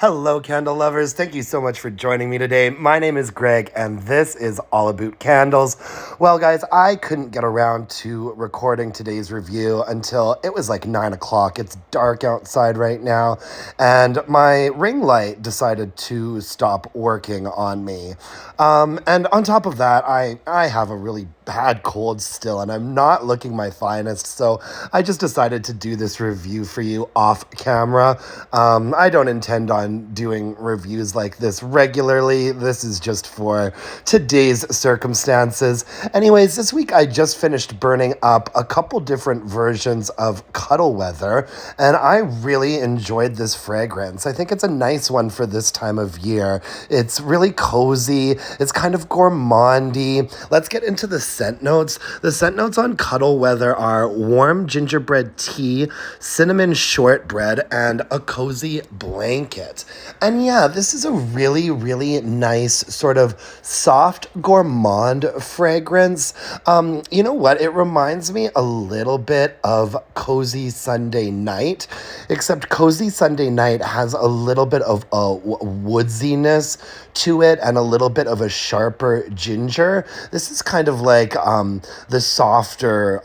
Hello, candle lovers. Thank you so much for joining me today. My name is Greg, and this is all Aboot candles. Well, guys, I couldn't get around to recording today's review until it was like 9 o'clock. It's dark outside right now, and my ring light decided to stop working on me. And on top of that, I have a really bad cold still, and I'm not looking my finest, so I just decided to do this review for you off camera. I don't intend on doing reviews like this regularly. This is just for today's circumstances. Anyways, this week I just finished burning up a couple different versions of Cuddle Weather, and I really enjoyed this fragrance. I think it's a nice one for this time of year. It's really cozy. It's kind of gourmandy. Let's get into the scent notes. The scent notes on Cuddle Weather are warm gingerbread tea, cinnamon shortbread, and a cozy blanket. And yeah, this is a really, really nice sort of soft gourmand fragrance. You know what? It reminds me a little bit of Cozy Sunday Night, except Cozy Sunday Night has a little bit of a woodsiness to it and a little bit of a sharper ginger. This is kind of like the softer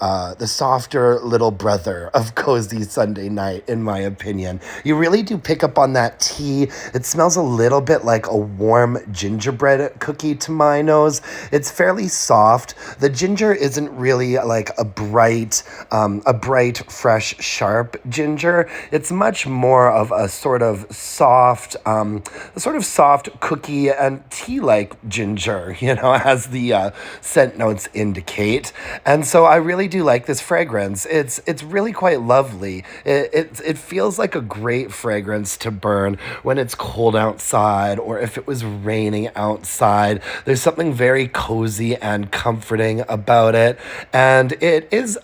little brother of Cozy Sunday Night, in my opinion. You really do pick up on that tea. It smells a little bit like a warm gingerbread cookie to my nose. It's fairly soft. The ginger isn't really like a bright, fresh, sharp ginger. It's much more of a sort of soft cookie and tea-like ginger, as the scent notes indicate. And so I really do like this fragrance. It's really quite lovely. It feels like a great fragrance to burn when it's cold outside or if it was raining outside. There's something very cozy and comforting about it. And it is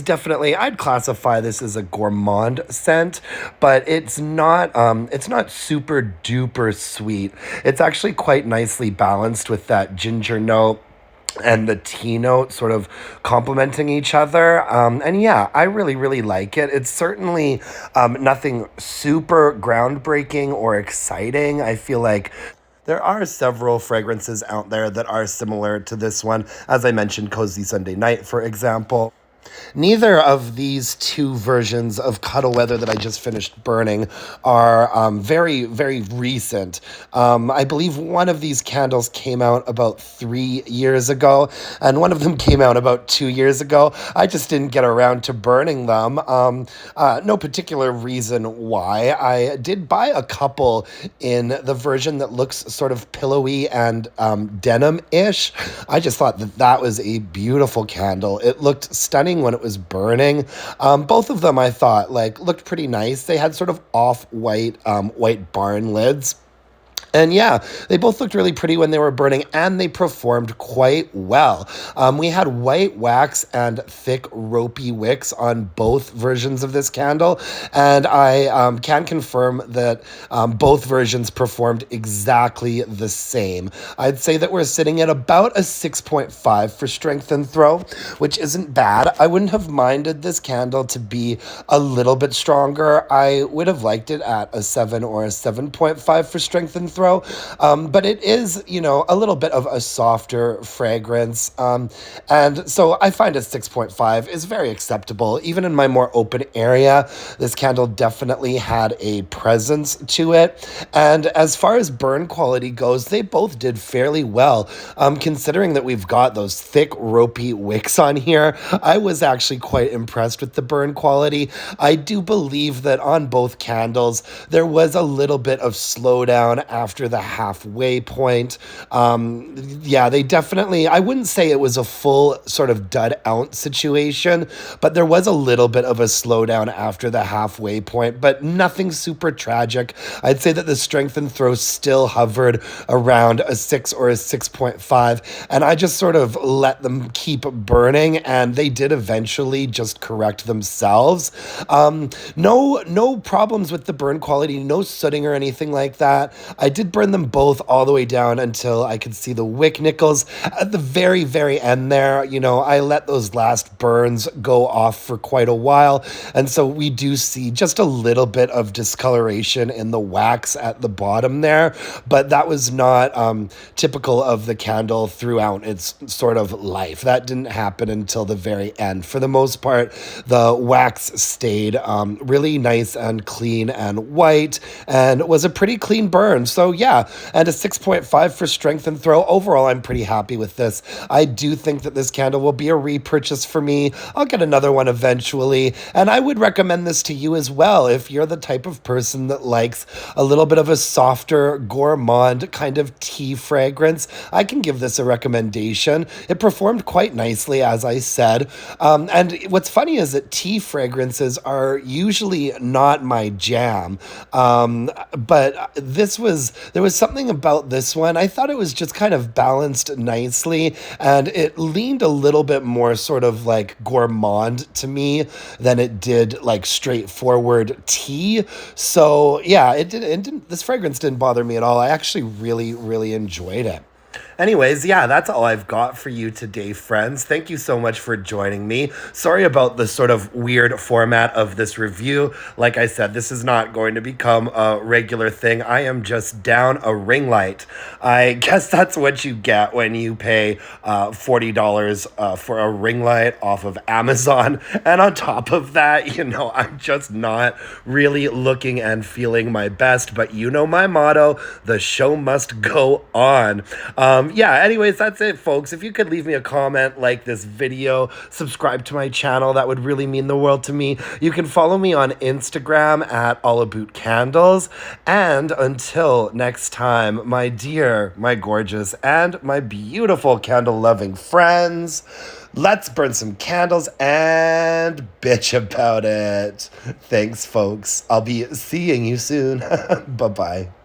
definitely, I'd classify this as a gourmand scent, but it's not super duper sweet. It's actually quite nicely balanced with that ginger note and the tea note sort of complementing each other. And yeah, I really, really like it. It's certainly nothing super groundbreaking or exciting. I feel like there are several fragrances out there that are similar to this one. As I mentioned, Cozy Sunday Night, for example. Neither of these two versions of Cuddle Weather that I just finished burning are very, very recent. I believe one of these candles came out about 3 years ago, and one of them came out about 2 years ago. I just didn't get around to burning them. No particular reason why. I did buy a couple in the version that looks sort of pillowy and denim-ish. I just thought that was a beautiful candle. It looked stunning when it was burning. Both of them, I thought, looked pretty nice. They had sort of off-white white barn lids. And yeah, they both looked really pretty when they were burning, and they performed quite well. We had white wax and thick ropey wicks on both versions of this candle, and I can confirm that both versions performed exactly the same. I'd say that we're sitting at about a 6.5 for strength and throw, which isn't bad. I wouldn't have minded this candle to be a little bit stronger. I would have liked it at a 7 or a 7.5 for strength and throw. But it is, a little bit of a softer fragrance. And so I find a 6.5 is very acceptable. Even in my more open area, this candle definitely had a presence to it. And as far as burn quality goes, they both did fairly well. Considering that we've got those thick, ropey wicks on here, I was actually quite impressed with the burn quality. I do believe that on both candles, there was a little bit of slowdown after the halfway point. They definitely, I wouldn't say it was a full sort of dud ounce situation, but there was a little bit of a slowdown after the halfway point, but nothing super tragic. I'd say that the strength and throw still hovered around a 6 or a 6.5, and I just sort of let them keep burning, and they did eventually just correct themselves. No problems with the burn quality, no sooting or anything like that. I did did burn them both all the way down until I could see the wick nickels. At the very, very end there, I let those last burns go off for quite a while. And so we do see just a little bit of discoloration in the wax at the bottom there. But that was not typical of the candle throughout its sort of life. That didn't happen until the very end. For the most part, the wax stayed really nice and clean and white, and was a pretty clean burn. So yeah, and a 6.5 for strength and throw. Overall, I'm pretty happy with this. I do think that this candle will be a repurchase for me. I'll get another one eventually, and I would recommend this to you as well if you're the type of person that likes a little bit of a softer, gourmand kind of tea fragrance. I can give this a recommendation. It performed quite nicely, as I said. And what's funny is that tea fragrances are usually not my jam. But there was something about this one. I thought it was just kind of balanced nicely, and it leaned a little bit more sort of like gourmand to me than it did like straightforward tea. So yeah, this fragrance didn't bother me at all. I actually really, really enjoyed it. Anyways, yeah, that's all I've got for you today, friends. Thank you so much for joining me. Sorry about the sort of weird format of this review. Like I said, this is not going to become a regular thing. I am just down a ring light. I guess that's what you get when you pay $40 for a ring light off of Amazon. And on top of that, I'm just not really looking and feeling my best. But you know my motto, the show must go on. Yeah, anyways, that's it, folks. If you could leave me a comment, like this video, subscribe to my channel, that would really mean the world to me. You can follow me on Instagram at Aboot Candles. And until next time, my dear, my gorgeous, and my beautiful candle-loving friends, let's burn some candles and bitch about it. Thanks, folks. I'll be seeing you soon. Bye-bye.